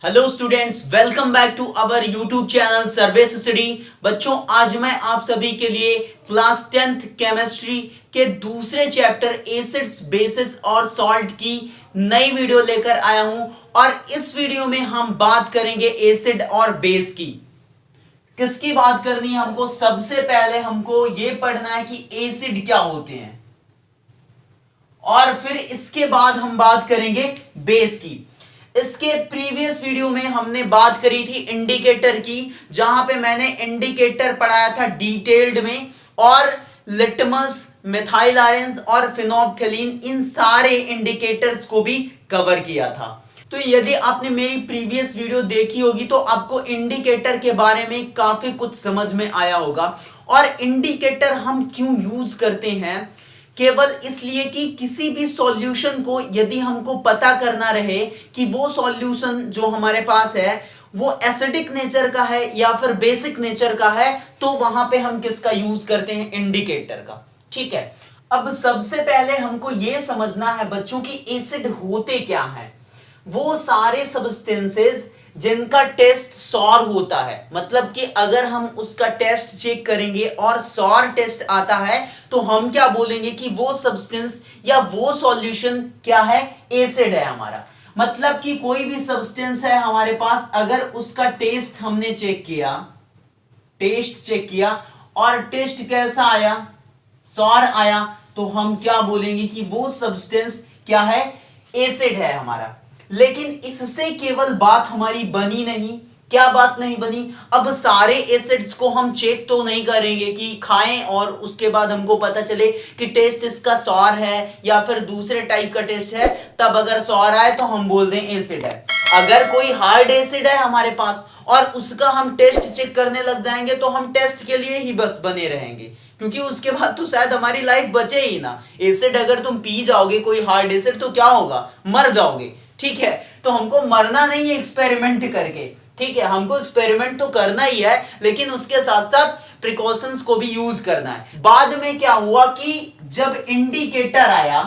Hello students, welcome back to our YouTube channel सर्वेस स्टडी। बच्चों, आज मैं आप सभी के लिए क्लास 10th केमिस्ट्री के दूसरे चैप्टर एसिड्स, बेसिस और सॉल्ट की नई वीडियो लेकर आया हूं। और इस वीडियो में हम बात करेंगे एसिड और बेस की। किसकी बात करनी है हमको? सबसे पहले हमको यह पढ़ना है कि एसिड क्या होते हैं, और फिर इसके बाद हम बात करेंगे बेस की। इसके प्रीवियस वीडियो में हमने बात करी थी इंडिकेटर की, जहां पे मैंने इंडिकेटर पढ़ाया था डिटेल्ड में, और लिटमस, मिथाइल आयंस और फिनोल्फ्थालीन, इन सारे इंडिकेटर्स को भी कवर किया था। तो यदि आपने मेरी प्रीवियस वीडियो देखी होगी तो आपको इंडिकेटर के बारे में काफी कुछ समझ में आया होगा। और इंडिकेटर हम क्यों यूज करते हैं? केवल इसलिए कि किसी भी सॉल्यूशन को यदि हमको पता करना रहे कि वो सॉल्यूशन जो हमारे पास है वो एसिडिक नेचर का है या फिर बेसिक नेचर का है, तो वहां पे हम किसका यूज करते हैं? इंडिकेटर का। ठीक है, अब सबसे पहले हमको यह समझना है बच्चों की एसिड होते क्या है। वो सारे सब्सटेंसेस जिनका टेस्ट सॉर होता है, मतलब कि अगर हम उसका टेस्ट चेक करेंगे और सॉर टेस्ट आता है तो हम क्या बोलेंगे कि वो सब्सटेंस या वो सॉल्यूशन क्या है? एसिड है हमारा। मतलब कि कोई भी सब्सटेंस है हमारे पास, अगर उसका टेस्ट हमने चेक किया और टेस्ट कैसा आया? सॉर आया, तो हम क्या बोलेंगे कि वो सब्सटेंस क्या है? एसिड है हमारा। लेकिन इससे केवल बात हमारी बनी नहीं। क्या बात नहीं बनी? अब सारे एसिड्स को हम चेक तो नहीं करेंगे कि खाएं और उसके बाद हमको पता चले कि टेस्ट इसका सॉर है या फिर दूसरे टाइप का टेस्ट है, तब अगर सॉर आए तो हम बोल दें एसिड है। अगर कोई हार्ड एसिड है हमारे पास और उसका हम टेस्ट चेक करने लग जाएंगे तो हम टेस्ट के लिए ही बस बने रहेंगे, क्योंकि उसके बाद तो शायद हमारी लाइफ बचे ही ना। एसिड अगर तुम पी जाओगे, कोई हार्ड एसिड, तो क्या होगा? मर जाओगे। ठीक है, तो हमको मरना नहीं है एक्सपेरिमेंट करके। ठीक है, हमको एक्सपेरिमेंट तो करना ही है, लेकिन उसके साथ साथ प्रिकॉशंस को भी यूज करना है। बाद में क्या हुआ कि जब इंडिकेटर आया,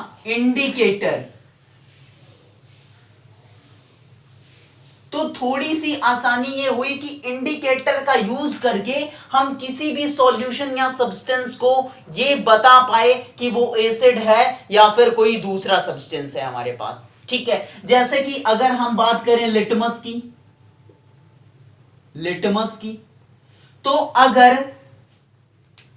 तो थोड़ी सी आसानी ये हुई कि इंडिकेटर का यूज करके हम किसी भी सॉल्यूशन या सब्सटेंस को ये बता पाए कि वो एसिड है या फिर कोई दूसरा सब्सटेंस है हमारे पास। ठीक है, जैसे कि अगर हम बात करें लिटमस की, तो अगर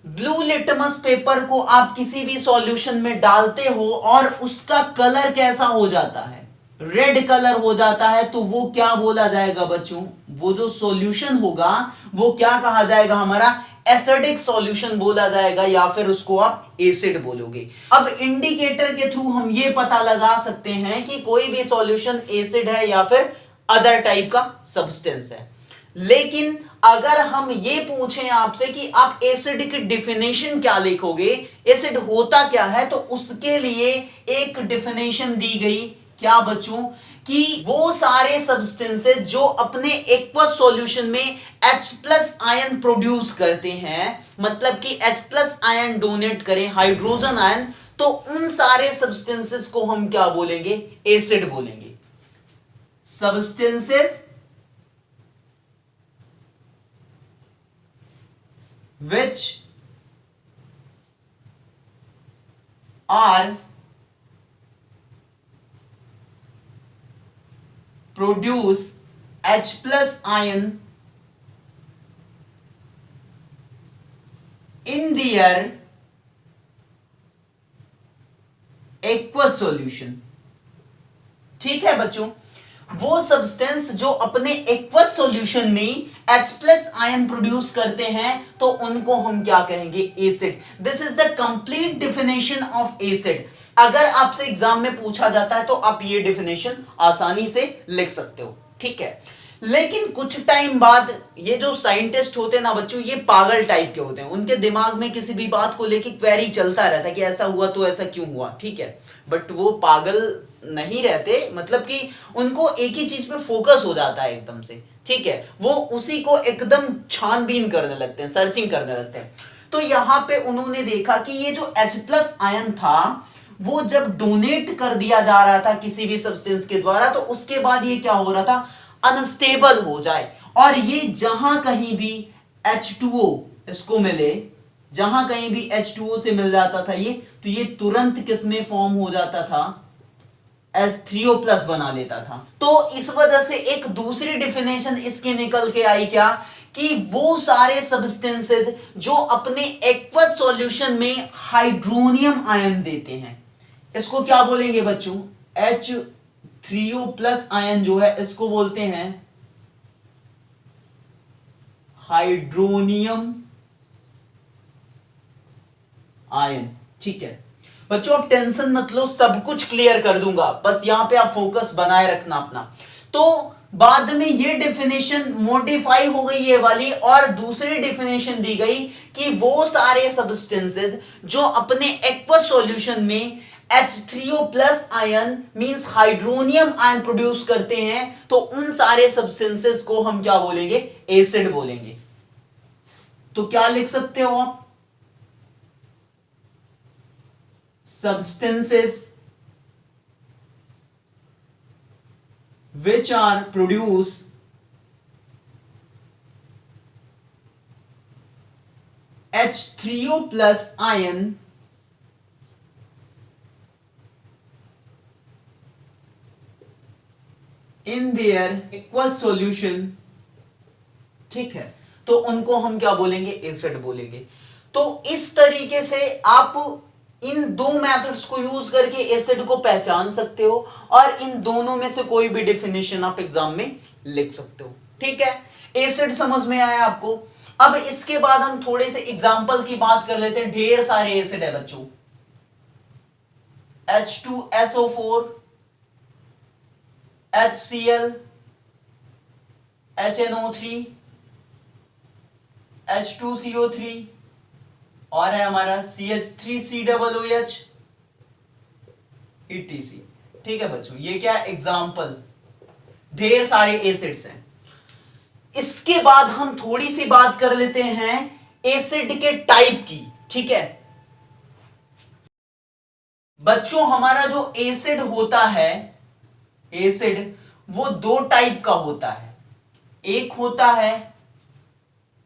ब्लू लिटमस पेपर को आप किसी भी सॉल्यूशन में डालते हो और उसका कलर कैसा हो जाता है? रेड कलर हो जाता है, तो वो क्या बोला जाएगा बच्चों? वो जो सॉल्यूशन होगा वो क्या कहा जाएगा? हमारा एसिडिक सॉल्यूशन बोला जाएगा, या फिर उसको आप एसिड बोलोगे। अब इंडिकेटर के थ्रू हम ये पता लगा सकते हैं कि कोई भी सॉल्यूशन एसिड है या फिर अदर टाइप का सब्सटेंस है। लेकिन अगर हम ये पूछें आपसे कि आप एसिड की डिफिनेशन क्या लिखोगे, एसिड होता क्या है, तो उसके लिए एक डिफिनेशन दी गई। क्या बच्चों? कि वो सारे सब्सटेंसेस जो अपने एक्वस सॉल्यूशन में H+ आयन प्रोड्यूस करते हैं, मतलब कि H+ आयन डोनेट करें, हाइड्रोजन आयन, तो उन सारे सब्सटेंसेस को हम क्या बोलेंगे? एसिड बोलेंगे। Substances which are produce H+ ion in their aqueous solution। ठीक है बच्चों, वो सब्सटेंस जो अपने एक्वस सॉल्यूशन में H+ आयन प्रोड्यूस करते हैं तो उनको हम क्या कहेंगे? Acid. This is the complete definition of acid. अगर आपसे एग्जाम में पूछा जाता है तो आप ये डिफिनेशन आसानी से लिख सकते हो। ठीक है, लेकिन कुछ टाइम बाद ये जो साइंटिस्ट होते हैं ना बच्चों, ये पागल टाइप के होते हैं। उनके दिमाग में किसी भी बात को लेके क्वेरी चलता रहता है कि ऐसा हुआ तो ऐसा क्यों हुआ। ठीक है, बट वो पागल नहीं रहते, मतलब कि उनको एक ही चीज पे फोकस हो जाता है एकदम से। ठीक है, वो उसी को एकदम छानबीन करने लगते हैं, सर्चिंग करने लगते हैं। तो यहां पे उन्होंने देखा कि ये जो H+ आयन था वो जब डोनेट कर दिया जा रहा था किसी भी सब्सटेंस के द्वारा, तो उसके बाद ये क्या हो रहा था? अनस्टेबल हो जाए, और ये जहां कहीं भी H2O इसको मिले, जहां कहीं भी H2O से मिल जाता था ये, तो ये तुरंत किसमें फॉर्म हो जाता था, H3O+ बना लेता था। तो इस वजह से एक दूसरी डिफिनेशन इसके निकल के आई क्या, कि वो सारे सब्सटेंसेस जो अपने एक्वस सॉल्यूशन में हाइड्रोनियम आयन देते हैं, इसको क्या बोलेंगे बच्चों, H3O+ आयन जो है इसको बोलते हैं हाइड्रोनियम आयन। ठीक है बच्चों, अब टेंशन मत लो, सब कुछ क्लियर कर दूंगा, बस यहां पे आप फोकस बनाए रखना अपना। तो बाद में ये डेफिनेशन मॉडिफाई हो गई ये वाली, और दूसरी डेफिनेशन दी गई कि वो सारे सब्सटेंसेस जो अपने एक्वस सॉल्यूशन में H3O+ ion means hydronium ion produce करते हैं, तो उन सारे सब्सटेंसेस को हम क्या बोलेंगे, एसिड बोलेंगे। तो क्या लिख सकते हो आप, substances which are produce H3O+ ion in their aqueous solution। ठीक है, तो उनको हम क्या बोलेंगे, एसिड बोलेंगे। तो इस तरीके से आप इन दो मेथड्स को यूज करके एसिड को पहचान सकते हो, और इन दोनों में से कोई भी डेफिनेशन आप एग्जाम में लिख सकते हो। ठीक है, एसिड समझ में आया आपको। अब इसके बाद हम थोड़े से एग्जांपल की बात कर लेते हैं। ढेर सारे एसिड है बच्चों, H2SO4, HCl, HNO3, H2CO3, और है हमारा CH3COOH ETC। ठीक है बच्चों, ये क्या एग्जाम्पल, ढेर सारे एसिड्स हैं। इसके बाद हम थोड़ी सी बात कर लेते हैं एसिड के टाइप की। ठीक है बच्चों, हमारा जो एसिड होता है, एसिड वो दो टाइप का होता है। एक होता है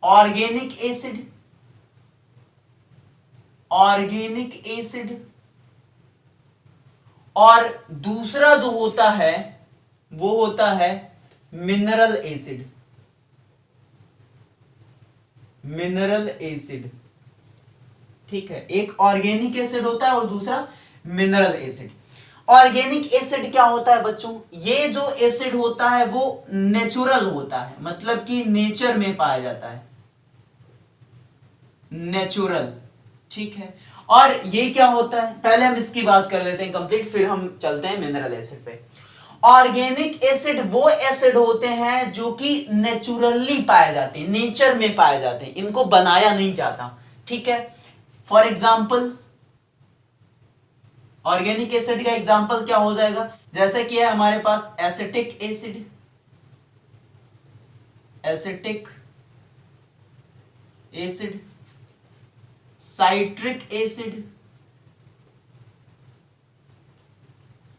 ऑर्गेनिक एसिड, ऑर्गेनिक एसिड, और दूसरा जो होता है वो होता है मिनरल एसिड, मिनरल एसिड। ठीक है, एक ऑर्गेनिक एसिड होता है और दूसरा मिनरल एसिड। ऑर्गेनिक एसिड क्या होता है बच्चों, ये जो एसिड होता है वो नेचुरल होता है, मतलब कि नेचर में पाया जाता है, नेचुरल। ठीक है, और ये क्या होता है, पहले हम इसकी बात कर लेते हैं कंप्लीट, फिर हम चलते हैं मिनरल एसिड पे। ऑर्गेनिक एसिड वो एसिड होते हैं जो कि नेचुरली पाए जाते हैं, नेचर में पाए जाते हैं, इनको बनाया नहीं जाता। ठीक है, फॉर एग्जाम्पल ऑर्गेनिक एसिड का एग्जाम्पल क्या हो जाएगा, जैसे कि है हमारे पास acetic acid, acetic acid, citric acid,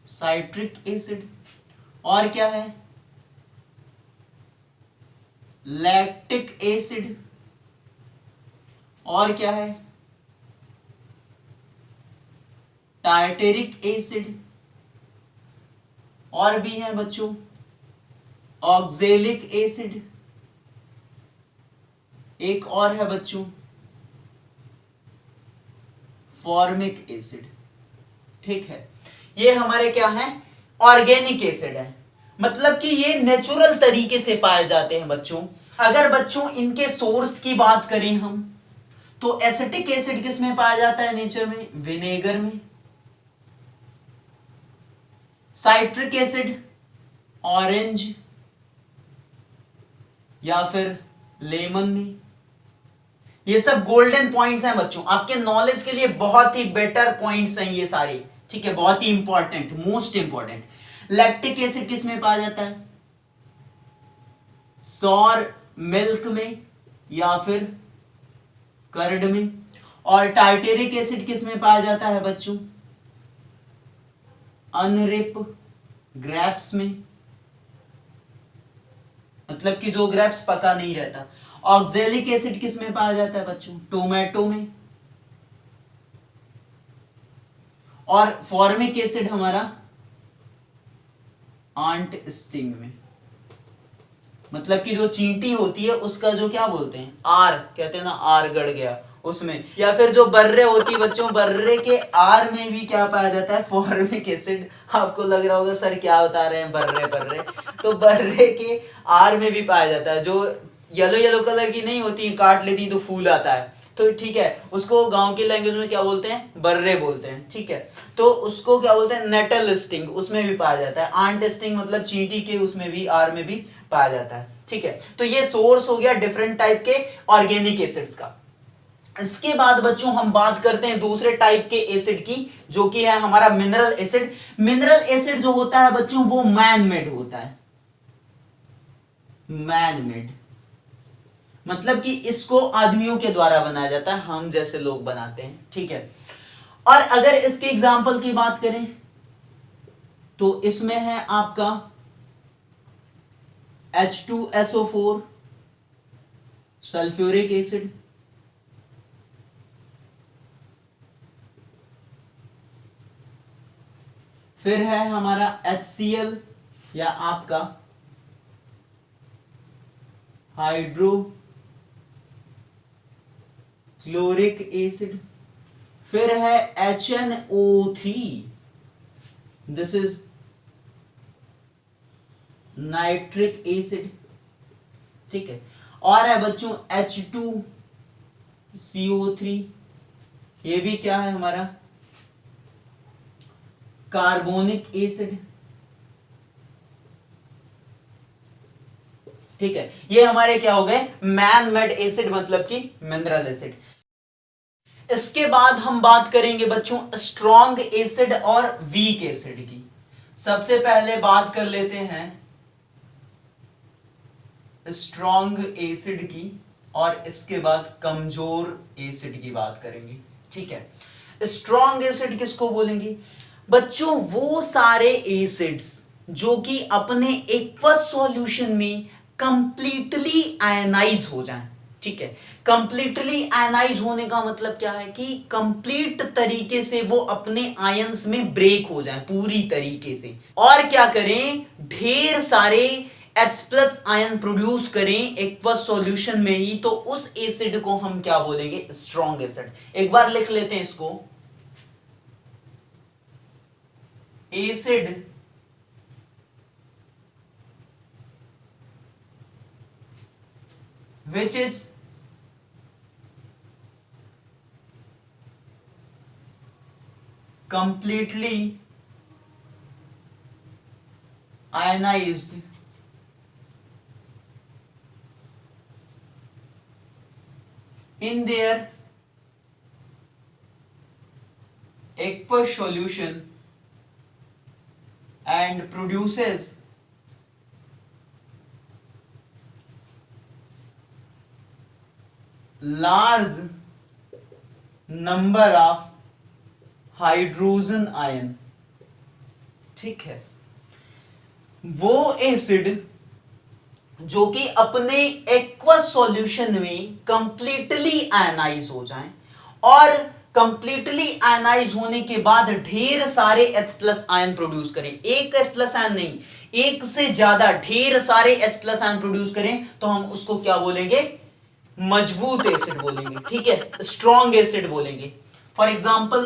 citric acid, और क्या है लैक्टिक एसिड, और क्या है टार्टेरिक एसिड, और भी है बच्चों ऑक्जेलिक एसिड, एक और है बच्चों फॉर्मिक एसिड। ठीक है, ये हमारे क्या है ऑर्गेनिक एसिड है, मतलब कि ये नेचुरल तरीके से पाए जाते हैं बच्चों। अगर बच्चों इनके सोर्स की बात करें हम, तो एसिटिक एसिड किस में पाया जाता है नेचर में, विनेगर में। साइट्रिक एसिड ऑरेंज या फिर लेमन में। ये सब गोल्डन पॉइंट्स हैं बच्चों, आपके नॉलेज के लिए बहुत ही बेटर पॉइंट्स हैं ये सारे। ठीक है, बहुत ही important, most important. Lactic acid किस में पाया जाता है, सॉर मिल्क में या फिर कर्ड में। और टार्टेरिक एसिड किस में पाया जाता है बच्चों, अनरिप ग्रेप्स में। मतलब कि जो ग्रेप्स पका नहीं रहता। ऑक्जेलिक एसिड किस में पाया जाता है बच्चों? टोमेटो में। और फॉर्मिक एसिड हमारा आंट स्टिंग में। मतलब कि जो चींटी होती है उसका जो क्या बोलते हैं, आर कहते हैं ना, आर गड़ गया उसमें। या फिर जो बर्रे होती है बच्चों, बर्रे के आर में भी क्या पाया जाता है? Formic acid. आपको लग रहा होगा सर क्या बता रहे हैं, बर्रे बर्रे। तो बर्रे के आर में भी पाया जाता है, जो येलो येलो कलर की नहीं होती, काट लेती तो फूल आता है। तो ठीक है, उसको गांव की लैंग्वेज में क्या बोलते हैं? बर्रे बोलते हैं। ठीक है, तो उसको क्या बोलते हैं? नेटल स्टिंग, उसमें भी पाया जाता है। आंट स्टिंग मतलब चींटी के उसमें भी, आर में भी पाया जाता है। ठीक है, तो ये सोर्स हो गया डिफरेंट टाइप के ऑर्गेनिक एसिड्स का। इसके बाद बच्चों हम बात करते हैं दूसरे टाइप के एसिड की, जो कि है हमारा मिनरल एसिड। मिनरल एसिड जो होता है बच्चों वो मैन मेड होता है। मैन मेड मतलब कि इसको आदमियों के द्वारा बनाया जाता है, हम जैसे लोग बनाते हैं। ठीक है, और अगर इसके एग्जाम्पल की बात करें तो इसमें है आपका H2SO4 सल्फ्यूरिक एसिड, फिर है हमारा HCl या आपका हाइड्रोक्लोरिक एसिड, फिर है HNO3, this is nitric acid. ठीक है, और है बच्चों H2CO3, ये भी क्या है हमारा? Carbonic acid. ठीक है, ये हमारे क्या हो गए? मैन मेड एसिड, मतलब कि मिनरल एसिड। इसके बाद हम बात करेंगे बच्चों स्ट्रॉन्ग एसिड और वीक एसिड की। सबसे पहले बात कर लेते हैं स्ट्रॉन्ग एसिड की, और इसके बाद कमजोर एसिड की बात करेंगे। ठीक है, स्ट्रॉन्ग एसिड किसको बोलेंगे बच्चों? वो सारे एसिड्स जो कि अपने एक्वस सॉल्यूशन में कंप्लीटली आयनाइज हो जाएं। ठीक है, कंप्लीटली आयनाइज होने का मतलब क्या है कि कंप्लीट तरीके से वो अपने आयंस में ब्रेक हो जाएं पूरी तरीके से, और क्या करें? ढेर सारे H+ आयन प्रोड्यूस करें एक्वस सॉल्यूशन में ही, तो उस एसिड को हम क्या बोलेंगे? Strong acid. एक बार लिख लेते हैं इसको, acid which is completely ionized in their aqueous solution and produces large number of hydrogen ion. ठीक है, वो एसिड जो कि अपने एक्वस सॉल्यूशन में कंप्लीटली आयनाइज हो जाएं, और कंप्लीटली आयनाइज होने के बाद ढेर सारे H+ आयन प्रोड्यूस करें। एक H+ आयन नहीं, एक से ज्यादा ढेर सारे H+ आयन प्रोड्यूस करें, तो हम उसको क्या बोलेंगे? मजबूत एसिड बोलेंगे। ठीक है, स्ट्रॉन्ग एसिड बोलेंगे। फॉर एग्जाम्पल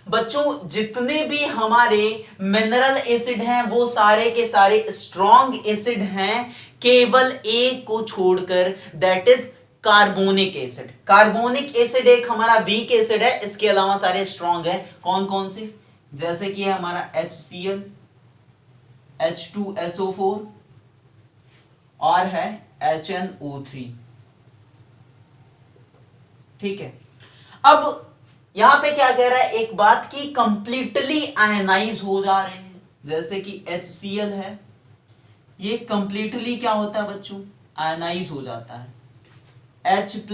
बच्चों जितने भी हमारे मिनरल एसिड हैं वो सारे के सारे स्ट्रॉन्ग एसिड हैं, केवल एक को छोड़कर, that is carbonic acid. Carbonic acid एक हमारा वीक एसिड है, इसके अलावा सारे स्ट्रॉन्ग है। कौन कौन से? जैसे कि है हमारा HCl, H2SO4 और है HNO3। ठीक है, अब यहां पे क्या कह रहा है एक बात की, कंप्लीटली आयनाइज हो जा रहे हैं। जैसे कि HCl है, ये कंप्लीटली क्या होता है बच्चों? आयनाइज हो जाता है, H+ +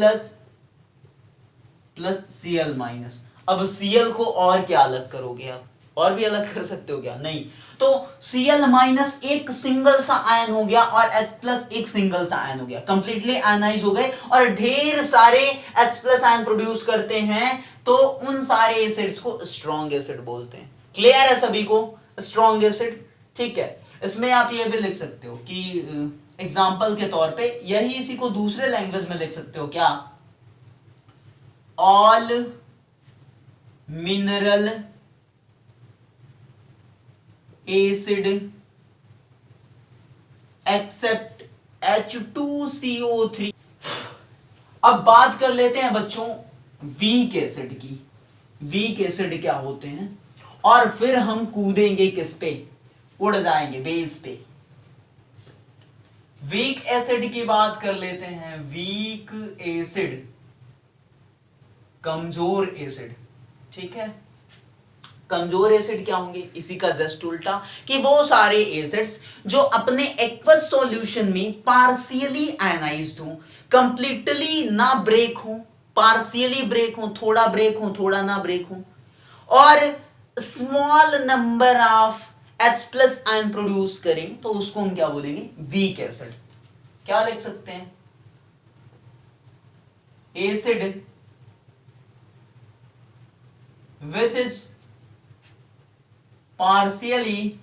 Cl-। अब Cl को और क्या अलग करोगे आप? और भी अलग कर सकते हो क्या? नहीं। तो Cl माइनस एक सिंगल सा आयन हो गया और H प्लस एक सिंगल सा आयन हो गया, कंप्लीटली आयनाइज हो गए और ढेर सारे H प्लस आयन प्रोड्यूस करते हैं, तो उन सारे एसिड्स को स्ट्रॉन्ग एसिड बोलते हैं। क्लियर है सभी को? Strong acid. ठीक है, इसमें आप ये भी लिख सकते हो कि एग्जाम्पल के तौर पे, यही इसी को दूसरे लैंग्वेज में लिख सकते हो क्या? All mineral acid except H2CO3। अब बात कर लेते हैं बच्चों वीक एसिड की। वीक एसिड क्या होते हैं, और फिर हम कूदेंगे किस पे? उड़ जाएंगे बेस पे। वीक एसिड की बात कर लेते हैं। वीक एसिड, कमजोर एसिड। ठीक है, कमजोर एसिड क्या होंगे? इसी का जस्ट उल्टा, कि वो सारे एसिड्स जो अपने एक्वस सॉल्यूशन में पार्शियली आयनाइज्ड हो, कंप्लीटली ना ब्रेक हो, पार्शियली ब्रेक हो, थोड़ा ब्रेक हो, थोड़ा ना ब्रेक हो, और small number of H plus ion produce करें, तो उसको हम क्या बोलेंगे? Week acid. क्या लिख सकते हैं? Acid which is partially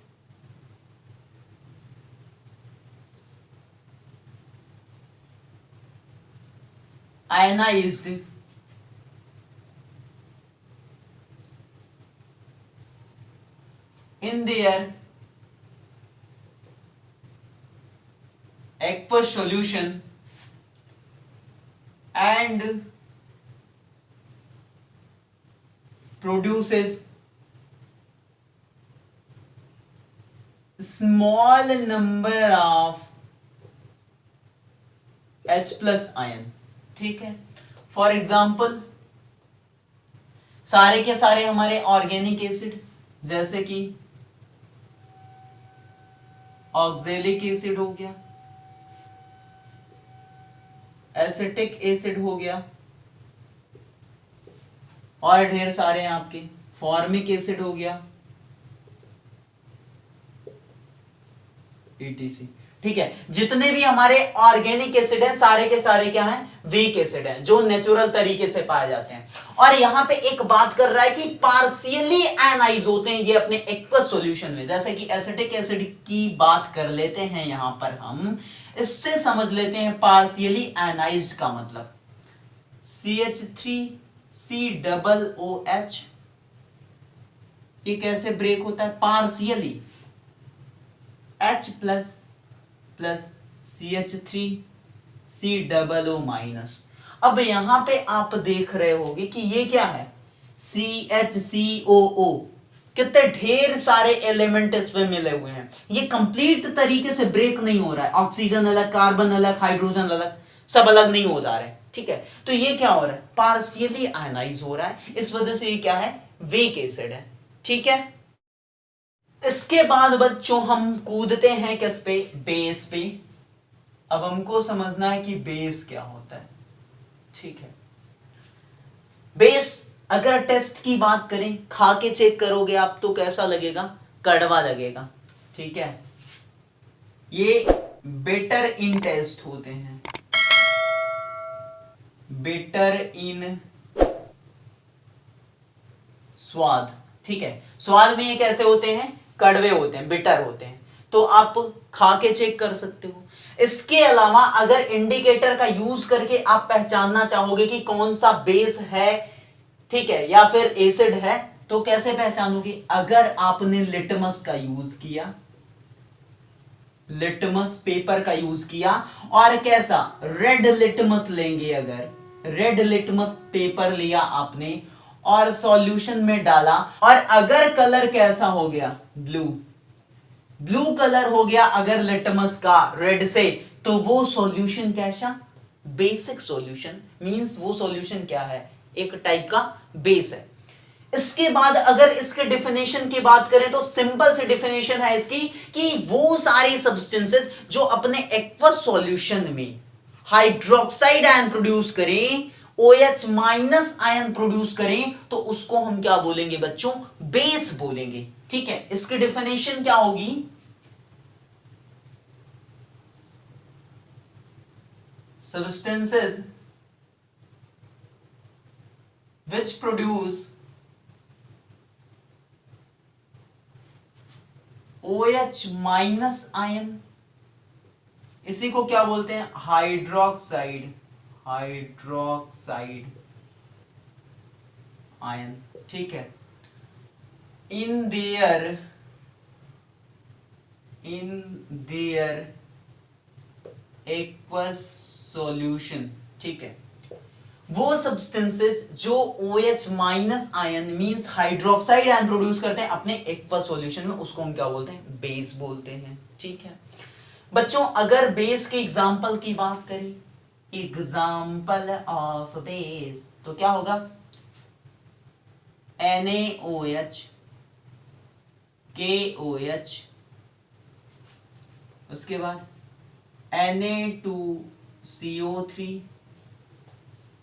ionized in their aqueous solution and produces small number of H plus ion। ठीक है, फॉर एग्जाम्पल सारे के सारे हमारे ऑर्गेनिक एसिड, जैसे कि ऑक्जेलिक एसिड हो गया, एसिटिक एसिड हो गया, और ढेर सारे हैं आपके, फॉर्मिक एसिड हो गया, ETC। ठीक है, जितने भी हमारे ऑर्गेनिक एसिड हैं सारे के सारे क्या हैं? वीक एसिड हैं, जो नेचुरल तरीके से पाए जाते हैं। और यहां पे एक बात कर रहा है कि पार्शियली आयनाइज होते हैं ये अपने एक्वस सॉल्यूशन में, जैसे कि एसिटिक एसिड की बात कर लेते हैं यहां पर हम। इससे समझ लेते हैं पार्शियली आयनाइज्ड का मतलब CH3COOH। ये कैसे ब्रेक होता है? Partially H plus plus CH3COO minus. अब यहां पे आप देख रहे होगे कि ये क्या है? CHCOO। कितने ढेर सारे एलिमेंट इसमें मिले हुए हैं, ये कंप्लीट तरीके से ब्रेक नहीं हो रहा है। ऑक्सीजन अलग, कार्बन अलग, हाइड्रोजन अलग, सब अलग नहीं हो जा रहे। ठीक है, तो ये क्या हो रहा है? पार्शियली आयनाइज हो रहा है, इस वजह से ये क्या है? वीक एसिड है। ठीक है, इसके बाद बच्चों हम कूदते हैं किस पे? बेस पे। अब हमको समझना है कि बेस क्या होता है। ठीक है, बेस अगर टेस्ट की बात करें, खा के चेक करोगे आप तो कैसा लगेगा? कड़वा लगेगा। ठीक है, ये बेटर इन टेस्ट होते हैं, बेटर इन स्वाद। ठीक है, स्वाद में ये कैसे होते हैं? कड़वे होते हैं, बिटर होते हैं, तो आप खा के चेक कर सकते हो। इसके अलावा अगर इंडिकेटर का यूज करके आप पहचानना चाहोगे कि कौन सा बेस है, ठीक है, या फिर एसिड है, तो कैसे पहचानोगे? अगर आपने लिटमस का यूज किया, लिटमस पेपर का यूज किया, और कैसा? रेड लिटमस लेंगे। अगर रेड लिटमस पेपर लिया आपने और सॉल्यूशन में डाला, और अगर कलर कैसा हो गया? ब्लू, ब्लू कलर हो गया अगर लिटमस का रेड से, तो वो सॉल्यूशन कैसा? Basic solution. मींस वो सॉल्यूशन क्या है? एक टाइप का बेस है। इसके बाद अगर इसके डेफिनेशन की बात करें तो सिंपल सी डेफिनेशन है इसकी कि वो सारी सब्सटेंसेस जो अपने एक्वस सॉल्यूशन में हाइड्रोक्साइड आयन प्रोड्यूस करें, OH माइनस आयन प्रोड्यूस करें तो उसको हम क्या बोलेंगे बच्चों, बेस बोलेंगे। ठीक है, इसकी डेफिनेशन क्या होगी, substances which produce OH minus ion, इसी को क्या बोलते हैं, हाइड्रोक्साइड, हाइड्रोक्साइड आयन। ठीक है, इन देयर एक्वस सॉल्यूशन। ठीक है, वो सब्सटेंसेस जो OH minus ion means hydroxide ion produce करते हैं अपने एक्वा सॉल्यूशन में, उसको हम क्या बोलते हैं, बेस बोलते हैं। ठीक है बच्चों, अगर बेस के एग्जांपल की बात करें, एग्जांपल ऑफ बेस, तो क्या होगा, NaOH, KOH, उसके बाद Na2CO3,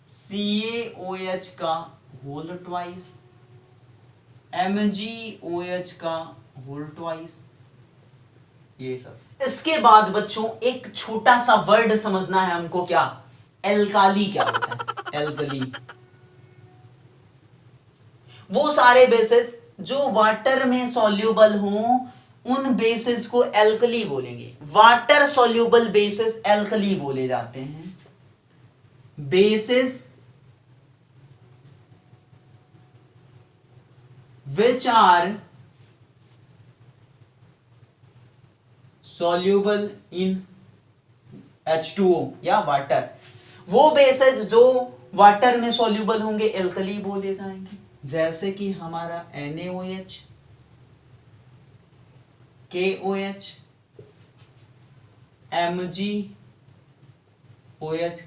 CaOH का होल ट्वाइस, MgOH का होल ट्वाइस, ये सब। इसके बाद बच्चों एक छोटा सा वर्ड समझना है हमको, क्या, एल्काली क्या होता है, एल्कली। वो सारे बेसिस जो वाटर में सॉल्यूबल हों उन बेसिस को एल्कली बोलेंगे। वाटर सॉल्यूबल बेसिस एल्कली बोले जाते हैं। Basis which are soluble in H2O या वाटर, वो बेसिस जो वाटर में सॉल्यूबल होंगे एल्कली बोले जाएंगे, जैसे कि हमारा NaOH, KOH, MgOH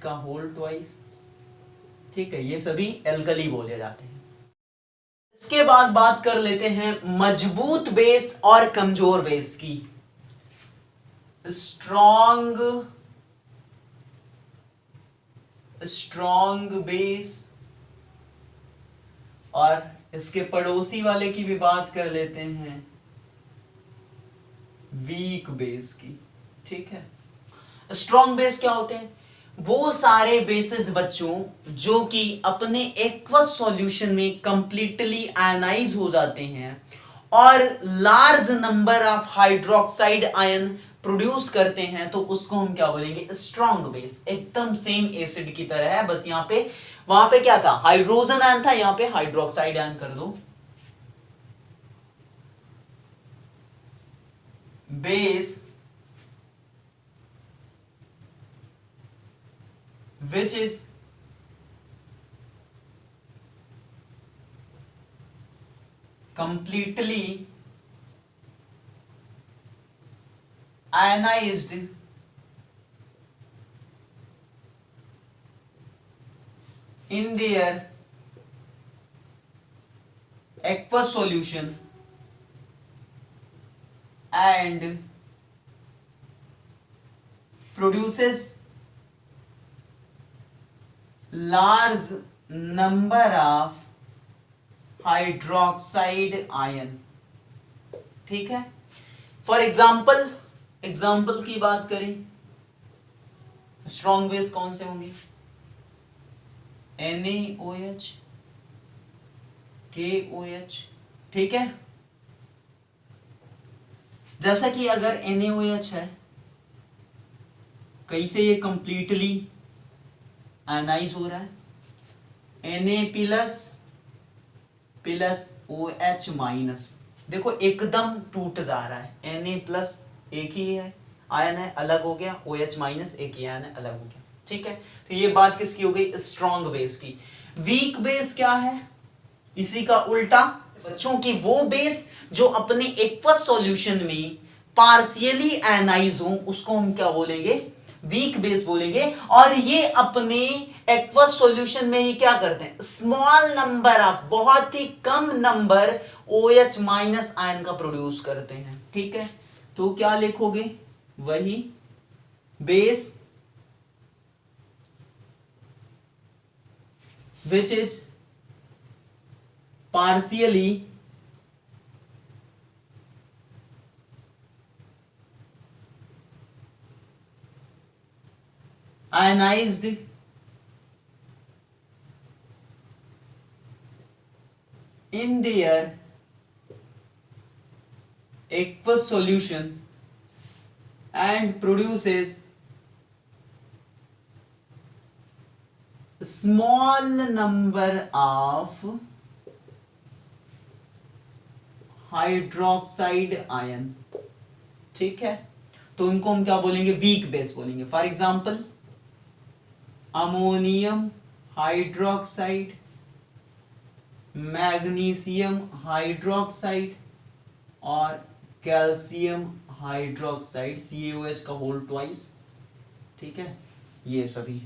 का होल ट्वाइस। ठीक है, ये सभी एल्कली बोले जाते हैं। इसके बाद बात कर लेते हैं मजबूत बेस और कमजोर बेस की। स्ट्रॉन्ग बेस और इसके पड़ोसी वाले की भी बात कर लेते हैं, वीक बेस की। ठीक है, स्ट्रॉन्ग बेस क्या होते हैं, वो सारे बेसिस बच्चों जो कि अपने एक्वस सॉल्यूशन में कंप्लीटली आयनाइज हो जाते हैं और large number of hydroxide ion produce करते हैं, तो उसको हम क्या बोलेंगे, स्ट्रॉन्ग बेस। एकदम सेम एसिड की तरह है, बस यहां पे, वहां पे क्या था, हाइड्रोजन आयन था, यहां पे हाइड्रोक्साइड आयन कर दो। Base which is completely ionized in their aqueous solution and produces large number of hydroxide ion. ठीक है, फॉर एग्जाम्पल की बात करें, स्ट्रॉन्ग बेस कौन से होंगे, NaOH, KOH। ठीक है, जैसा कि अगर NaOH है, कैसे ये कंप्लीटली आयनाइज हो रहा है, Na प्लस OH माइनस, देखो एकदम टूट जा रहा है, Na प्लस एक ही है आयन है, अलग हो गया, OH माइनस एक ही आयन है, अलग हो गया। ठीक है, तो ये बात किसकी हो गई, स्ट्रॉन्ग बेस की। वीक बेस क्या है, इसी का उल्टा बच्चों की, वो बेस जो अपने एक्वस सॉल्यूशन में पार्शियली आयनाइज हो, उसको हम क्या बोलेंगे, वीक बेस बोलेंगे। और ये अपने एक्वस सॉल्यूशन में ही क्या करते हैं, स्मॉल नंबर ऑफ, बहुत ही कम नंबर OH माइनस आयन का प्रोड्यूस करते हैं। ठीक है, तो क्या लिखोगे, वही base which is partially ionized in their aqueous solution and produces small number of hydroxide ion. ठीक है, तो उनको हम क्या बोलेंगे, वीक बेस बोलेंगे। For example ammonium hydroxide, magnesium hydroxide और कैल्शियम हाइड्रोक्साइड, CaOH का होल ट्वाइस। ठीक है, ये सभी,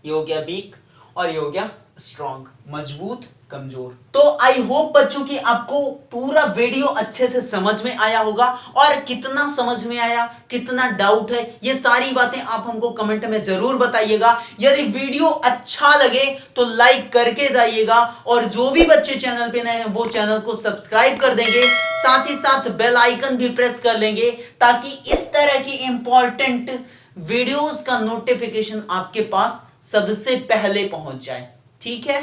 ये हो गया वीक और ये हो गया स्ट्रॉन्ग, मजबूत कमजोर। तो आई होप बच्चों की आपको पूरा वीडियो अच्छे से समझ में आया होगा, और कितना समझ में आया, कितना डाउट है, ये सारी बातें आप हमको कमेंट में जरूर बताइएगा। यदि वीडियो अच्छा लगे तो लाइक करके जाइएगा, और जो भी बच्चे चैनल पे नए हैं वो चैनल को सब्सक्राइब कर देंगे, साथ ही साथ बेल आइकन भी प्रेस कर लेंगे, ताकि इस तरह की इंपॉर्टेंट वीडियोस का नोटिफिकेशन आपके पास सबसे पहले पहुंच जाए। ठीक है।